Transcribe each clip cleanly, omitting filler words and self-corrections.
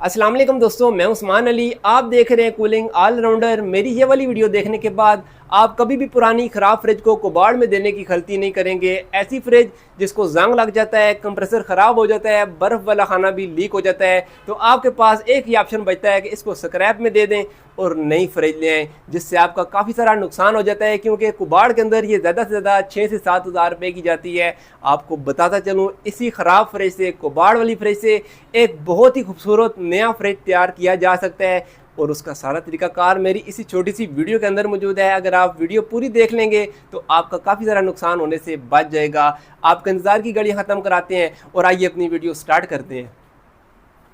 अस्सलाम वालेकुम दोस्तों, मैं उस्मान अली। आप देख रहे हैं कूलिंग ऑलराउंडर। मेरी ये वाली वीडियो देखने के बाद आप कभी भी पुरानी ख़राब फ्रिज को कबाड़ में देने की गलती नहीं करेंगे। ऐसी फ्रिज जिसको जंग लग जाता है, कंप्रेसर ख़राब हो जाता है, बर्फ़ वाला खाना भी लीक हो जाता है, तो आपके पास एक ही ऑप्शन बचता है कि इसको स्क्रैप में दे दें और नई फ्रिज ले आएँ, जिससे आपका काफ़ी सारा नुकसान हो जाता है, क्योंकि कबाड़ के अंदर ये ज़्यादा से ज़्यादा 6 से 7 हज़ार रुपये की जाती है। आपको बताता चलूँ, इसी ख़राब फ्रिज से, कबाड़ वाली फ्रिज से एक बहुत ही खूबसूरत नया फ्रिज तैयार किया जा सकता है, और उसका सारा तरीकाकार मेरी इसी छोटी सी वीडियो के अंदर मौजूद है। अगर आप वीडियो पूरी देख लेंगे तो आपका काफ़ी सारा नुकसान होने से बच जाएगा। आपका इंतज़ार की घड़ी ख़त्म कराते हैं और आइए अपनी वीडियो स्टार्ट करते हैं।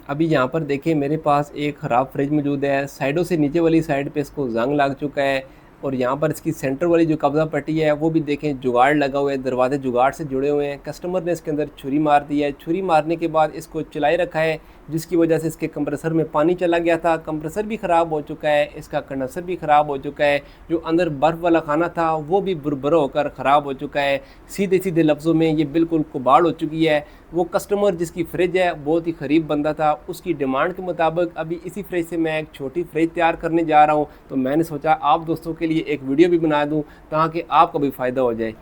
अभी यहाँ पर देखिए, मेरे पास एक ख़राब फ्रिज मौजूद है। साइडों से नीचे वाली साइड पे इसको जंग लग चुका है, और यहाँ पर इसकी सेंटर वाली जो कब्ज़ा पट्टी है वो भी देखें जुगाड़ लगा हुआ है, दरवाजे जुगाड़ से जुड़े हुए हैं। कस्टमर ने इसके अंदर छुरी मार दी है। छुरी मारने के बाद इसको चलाए रखा है, जिसकी वजह से इसके कंप्रेसर में पानी चला गया था। कंप्रेसर भी ख़राब हो चुका है, इसका कंडेंसर भी ख़राब हो चुका है। जो अंदर बर्फ़ वाला खाना था वो भी बुरबुरा होकर ख़राब हो चुका है। सीधे सीधे लफ्ज़ों में ये बिल्कुल कबाड़ हो चुकी है। वो कस्टमर जिसकी फ्रिज है बहुत ही ग़रीब बंदा था, उसकी डिमांड के मुताबिक अभी इसी फ्रिज से मैं एक छोटी फ्रिज तैयार करने जा रहा हूँ। तो मैंने सोचा आप दोस्तों के लिए एक वीडियो भी बना दूँ ताकि आपको भी फ़ायदा हो जाए।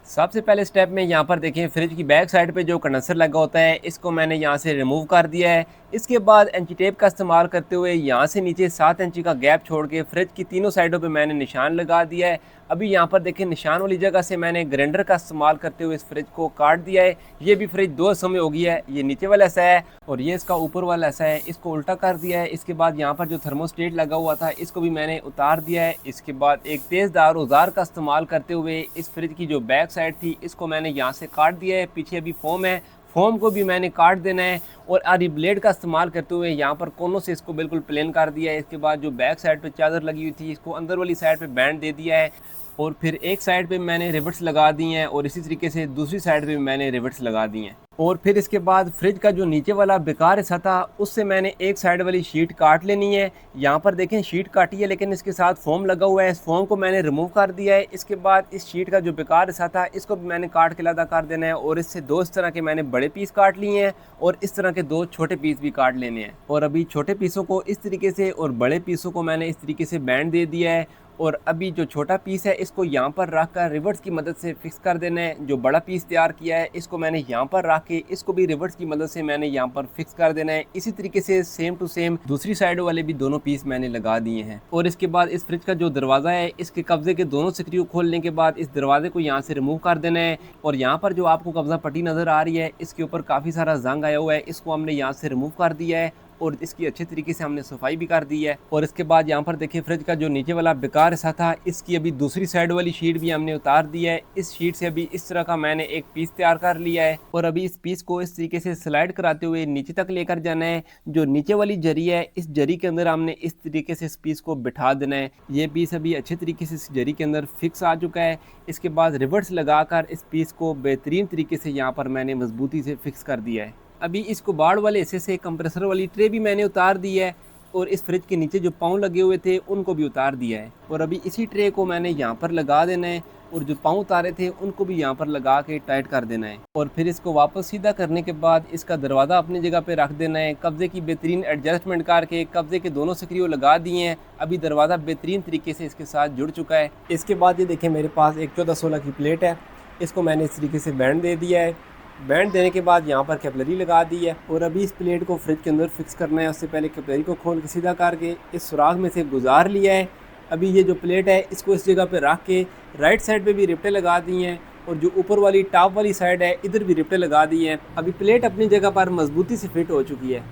सबसे पहले स्टेप में यहाँ पर देखें, फ्रिज की बैक साइड पे जो कंडेंसर लगा होता है इसको मैंने यहाँ से रिमूव कर दिया है। इसके बाद इंची टेप का इस्तेमाल करते हुए यहाँ से नीचे 7 इंची का गैप छोड़ के फ्रिज की तीनों साइडों पे मैंने निशान लगा दिया है। अभी यहाँ पर देखें, निशान वाली जगह से मैंने ग्राइंडर का इस्तेमाल करते हुए इस फ्रिज को काट दिया है। ये भी फ्रिज दो हिस्सों में हो गया है, ये नीचे वाला ऐसा है और ये इसका ऊपर वाला ऐसा है। इसको उल्टा कर दिया है। इसके बाद यहाँ पर जो थर्मोस्टेट लगा हुआ था इसको भी मैंने उतार दिया है। इसके बाद एक तेज़दार औजार का इस्तेमाल करते हुए इस फ्रिज की जो बैक साइड थी इसको मैंने यहाँ से काट दिया है। पीछे अभी फोम है, फोम को भी मैंने काट देना है, और आरी ब्लेड का इस्तेमाल करते हुए यहाँ पर कोनों से इसको बिल्कुल प्लेन कर दिया है। इसके बाद जो बैक साइड पे चादर लगी हुई थी इसको अंदर वाली साइड पे बैंड दे दिया है, और फिर एक साइड पे मैंने रिवर्स लगा दी हैं, और इसी तरीके से दूसरी साइड पे मैंने रिवर्स लगा दी हैं। और फिर इसके बाद फ्रिज का जो नीचे वाला बेकार हिस्सा था उससे मैंने एक साइड वाली शीट काट लेनी है। यहाँ पर देखें शीट काटी है, लेकिन इसके साथ फोम लगा हुआ है। इस फोम को मैंने रिमूव कर दिया है। इसके बाद इस शीट का जो बेकार हिस्सा था इसको भी मैंने काट के अलग कर देना है, और इससे दो इस तरह के मैंने बड़े पीस काट लिए हैं और इस तरह के दो छोटे पीस भी काट लेने हैं। और अभी छोटे पीसों को इस तरीके से और बड़े पीसों को मैंने इस तरीके से बैंड दे दिया है, और अभी जो छोटा पीस है इसको यहाँ पर रख कर रिवर्स की मदद से फिक्स कर देना है। जो बड़ा पीस तैयार किया है इसको मैंने यहाँ पर रख के इसको भी रिवर्स की मदद से मैंने यहाँ पर फिक्स कर देना है। इसी तरीके से सेम टू सेम दूसरी साइड वाले भी दोनों पीस मैंने लगा दिए हैं। और इसके बाद इस फ्रिज का जो दरवाज़ा है इसके कब्जे के दोनों स्क्रू खोलने के बाद इस दरवाजे को यहाँ से रिमूव कर देना है। और यहाँ पर जो आपको कब्जा पट्टी नज़र आ रही है इसके ऊपर काफ़ी सारा जंग आया हुआ है, इसको हमने यहाँ से रिमूव कर दिया है और इसकी अच्छे तरीके से हमने सफाई भी कर दी है। और इसके बाद यहाँ पर देखिए, फ्रिज का जो नीचे वाला बेकार हिस्सा था इसकी अभी दूसरी साइड वाली शीट भी हमने उतार दी है। इस शीट से अभी इस तरह का मैंने एक पीस तैयार कर लिया है, और अभी इस पीस को इस तरीके से स्लाइड कराते हुए नीचे तक लेकर जाना है। जो नीचे वाली जरी है इस जरी के अंदर हमने इस तरीके से इस पीस को बिठा देना है। ये पीस अभी अच्छे तरीके से इस जरी के अंदर फिक्स आ चुका है। इसके बाद रिवर्स लगाकर इस पीस को बेहतरीन तरीके से यहाँ पर मैंने मजबूती से फिक्स कर दिया है। अभी इस कबाड़ वाले हिस्से से कंप्रेसर वाली ट्रे भी मैंने उतार दी है, और इस फ्रिज के नीचे जो पाँव लगे हुए थे उनको भी उतार दिया है। और अभी इसी ट्रे को मैंने यहाँ पर लगा देना है, और जो पाँव उतारे थे उनको भी यहाँ पर लगा के टाइट कर देना है। और फिर इसको वापस सीधा करने के बाद इसका दरवाज़ा अपनी जगह पे रख देना है। कब्जे की बेहतरीन एडजस्टमेंट करके कब्जे के दोनों स्क्रू लगा दिए हैं। अभी दरवाज़ा बेहतरीन तरीके से इसके साथ जुड़ चुका है। इसके बाद ये देखें, मेरे पास एक 14-16 की प्लेट है, इसको मैंने इस तरीके से बैंड दे दिया है। बैंड देने के बाद यहाँ पर कैपलरी लगा दी है, और अभी इस प्लेट को फ्रिज के अंदर फिक्स करना है। उससे पहले कैपलरी को खोल के सीधा करके इस सुराख में से गुजार लिया है। अभी ये जो प्लेट है इसको इस जगह पे रख के राइट साइड पे भी रिप्टे लगा दी हैं, और जो ऊपर वाली टॉप वाली साइड है इधर भी रिप्टे लगा दी हैं। अभी प्लेट अपनी जगह पर मजबूती से फिट हो चुकी है।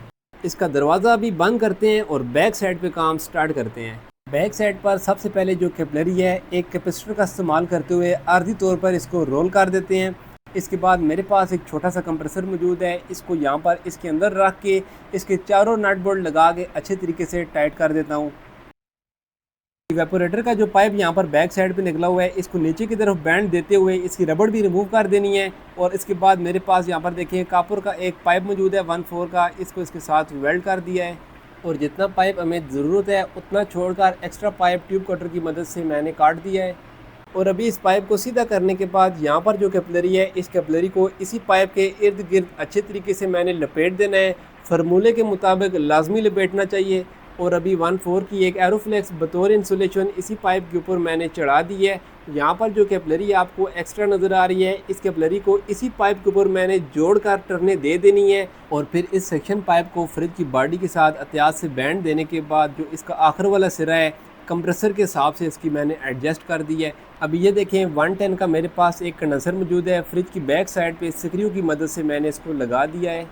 इसका दरवाज़ा अभी बंद करते हैं और बैक साइड पे काम स्टार्ट करते हैं। बैक साइड पर सबसे पहले जो कैपलरी है एक कैपेसिटर का इस्तेमाल करते हुए आर्जी तौर पर इसको रोल कर देते हैं। इसके बाद मेरे पास एक छोटा सा कंप्रेसर मौजूद है, इसको यहाँ पर इसके अंदर रख के इसके चारों नट बोल्ट लगा के अच्छे तरीके से टाइट कर देता हूँ। इवेपोरेटर का जो पाइप यहाँ पर बैक साइड पे निकला हुआ है इसको नीचे की तरफ बैंड देते हुए इसकी रबड़ भी रिमूव कर देनी है। और इसके बाद मेरे पास यहाँ पर देखिए कापुर का एक पाइप मौजूद है 1/4 का, इसको इसके साथ वेल्ड कर दिया है। और जितना पाइप हमें ज़रूरत है उतना छोड़कर एक्स्ट्रा पाइप ट्यूब कटर की मदद से मैंने काट दिया है। और अभी इस पाइप को सीधा करने के बाद यहाँ पर जो कैपिलरी है, इस कैपिलरी को इसी पाइप के इर्द गिर्द अच्छे तरीके से मैंने लपेट देना है। फार्मूले के मुताबिक लाजमी लपेटना चाहिए। और अभी 1/4 की एक एरोफ्लेक्स बतौर इंसुलेशन इसी पाइप के ऊपर मैंने चढ़ा दी है। यहाँ पर जो कैपिलरी आपको एक्स्ट्रा नज़र आ रही है, इस कैपिलरी को इसी पाइप के ऊपर मैंने जोड़ कर टर्ने दे देनी है। और फिर इस सेक्शन पाइप को फ्रिज की बॉडी के साथ एहतियात से बैंड देने के बाद जो इसका आखिर वाला सिरा है, कंप्रेसर के हिसाब से इसकी मैंने एडजस्ट कर दी है। अभी ये देखें 110 का मेरे पास एक कंडेंसर मौजूद है। फ्रिज की बैक साइड पे स्क्रू की मदद से मैंने इसको लगा दिया है।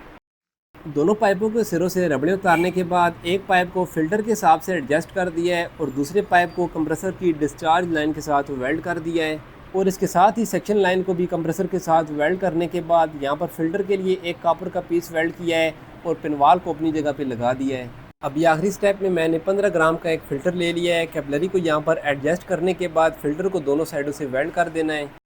दोनों पाइपों के सिरों से रबड़े उतारने के बाद एक पाइप को फ़िल्टर के हिसाब से एडजस्ट कर दिया है और दूसरे पाइप को कंप्रेसर की डिस्चार्ज लाइन के साथ वेल्ड कर दिया है। और इसके साथ ही सेक्शन लाइन को भी कंप्रेसर के साथ वेल्ड करने के बाद यहाँ पर फ़िल्टर के लिए एक कॉपर का पीस वेल्ड किया है और पिनवाल को अपनी जगह पे लगा दिया है। अभी आखिरी स्टेप में मैंने 15 ग्राम का एक फ़िल्टर ले लिया है। कैपिलरी को यहाँ पर एडजस्ट करने के बाद फ़िल्टर को दोनों साइडों से वेल्ड कर देना है।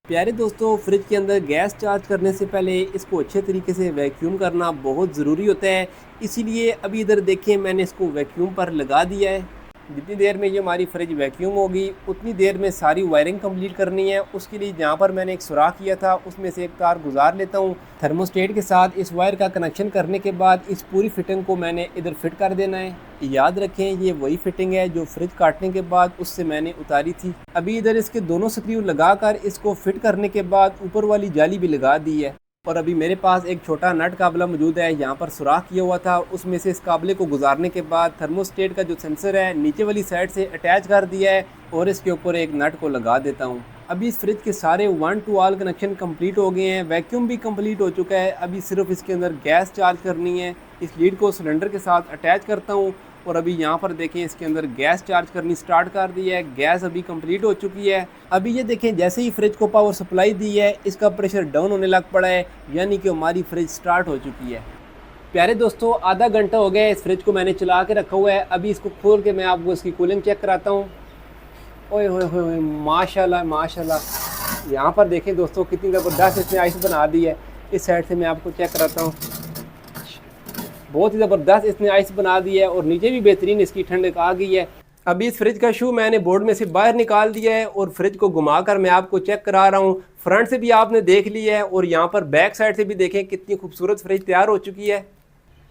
प्यारे दोस्तों, फ्रिज के अंदर गैस चार्ज करने से पहले इसको अच्छे तरीके से वैक्यूम करना बहुत ज़रूरी होता है। इसीलिए अभी इधर देखें मैंने इसको वैक्यूम पर लगा दिया है। जितनी देर में ये हमारी फ्रिज वैक्यूम होगी उतनी देर में सारी वायरिंग कंप्लीट करनी है। उसके लिए जहाँ पर मैंने एक सुराख किया था उसमें से एक तार गुजार लेता हूँ। थर्मोस्टेट के साथ इस वायर का कनेक्शन करने के बाद इस पूरी फिटिंग को मैंने इधर फिट कर देना है। याद रखें ये वही फिटिंग है जो फ्रिज काटने के बाद उससे मैंने उतारी थी। अभी इधर इसके दोनों स्क्रू लगाकर इसको फिट करने के बाद ऊपर वाली जाली भी लगा दी है। और अभी मेरे पास एक छोटा नट काबला मौजूद है, यहाँ पर सुराख किया हुआ था, उसमें से इस काबले को गुजारने के बाद थर्मोस्टेट का जो सेंसर है नीचे वाली साइड से अटैच कर दिया है और इसके ऊपर एक नट को लगा देता हूँ। अभी इस फ्रिज के सारे 1 to all कनेक्शन कंप्लीट हो गए हैं, वैक्यूम भी कंप्लीट हो चुका है। अभी सिर्फ इसके अंदर गैस चार्ज करनी है। इस लीड को सिलेंडर के साथ अटैच करता हूँ और अभी यहाँ पर देखें इसके अंदर गैस चार्ज करनी स्टार्ट कर दी है। गैस अभी कंप्लीट हो चुकी है। अभी ये देखें जैसे ही फ्रिज को पावर सप्लाई दी है इसका प्रेशर डाउन होने लग पड़ा है, यानी कि हमारी फ्रिज स्टार्ट हो चुकी है। प्यारे दोस्तों, आधा घंटा हो गया इस फ्रिज को मैंने चला के रखा हुआ है। अभी इसको खोल के मैं आपको इसकी कूलिंग चेक कराता हूँ। ओए होए होए, माशाल्लाह माशाल्लाह। यहाँ पर देखें दोस्तों कितनी ज़बरदस्त इसने आइस बना दी है। इस साइड से मैं आपको चेक कराता हूँ। बहुत ही ज़बरदस्त इसने आइस बना दी है और नीचे भी बेहतरीन इसकी ठंडक आ गई है। अभी इस फ्रिज का शू मैंने बोर्ड में से बाहर निकाल दिया है और फ्रिज को घुमाकर मैं आपको चेक करा रहा हूँ। फ्रंट से भी आपने देख लिया है और यहाँ पर बैक साइड से भी देखें कितनी खूबसूरत फ्रिज तैयार हो चुकी है।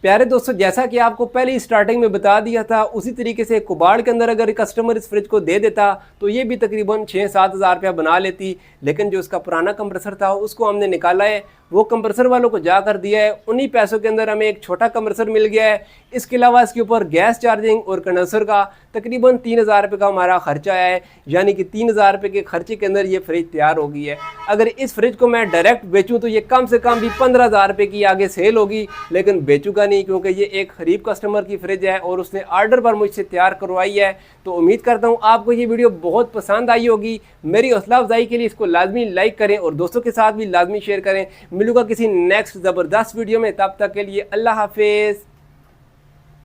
प्यारे दोस्तों, जैसा कि आपको पहले ही स्टार्टिंग में बता दिया था उसी तरीके से कुबाड़ के अंदर अगर कस्टमर इस फ्रिज को दे देता तो ये भी तकरीबन 6-7 हज़ार रुपया बना लेती। लेकिन जो इसका पुराना कंप्रेसर था उसको हमने निकाला है, वो कंप्रेसर वालों को जा कर दिया है। उन्हीं पैसों के अंदर हमें एक छोटा कंप्रेसर मिल गया है। इसके अलावा इसके ऊपर गैस चार्जिंग और कंडेंसर का तकरीबन 3,000 रुपये का हमारा खर्चा आया है, यानी कि 3,000 रुपये के खर्चे के अंदर ये फ्रिज तैयार हो गई है। अगर इस फ्रिज को मैं डायरेक्ट बेचूँ तो ये कम से कम भी 15,000 रुपये की आगे सेल होगी, लेकिन बेचूंगा नहीं क्योंकि ये एक गरीब कस्टमर की फ्रिज है और उसने ऑर्डर पर मुझसे तैयार करवाई है। तो उम्मीद करता हूँ आपको ये वीडियो बहुत पसंद आई होगी। मेरी हौसला अफजाई के लिए इसको लाजमी लाइक करें और दोस्तों के साथ भी लाजमी शेयर करें। मिलूंगा किसी नेक्स्ट ज़बरदस्त वीडियो में, तब तक के लिए अल्लाह हाफिज़।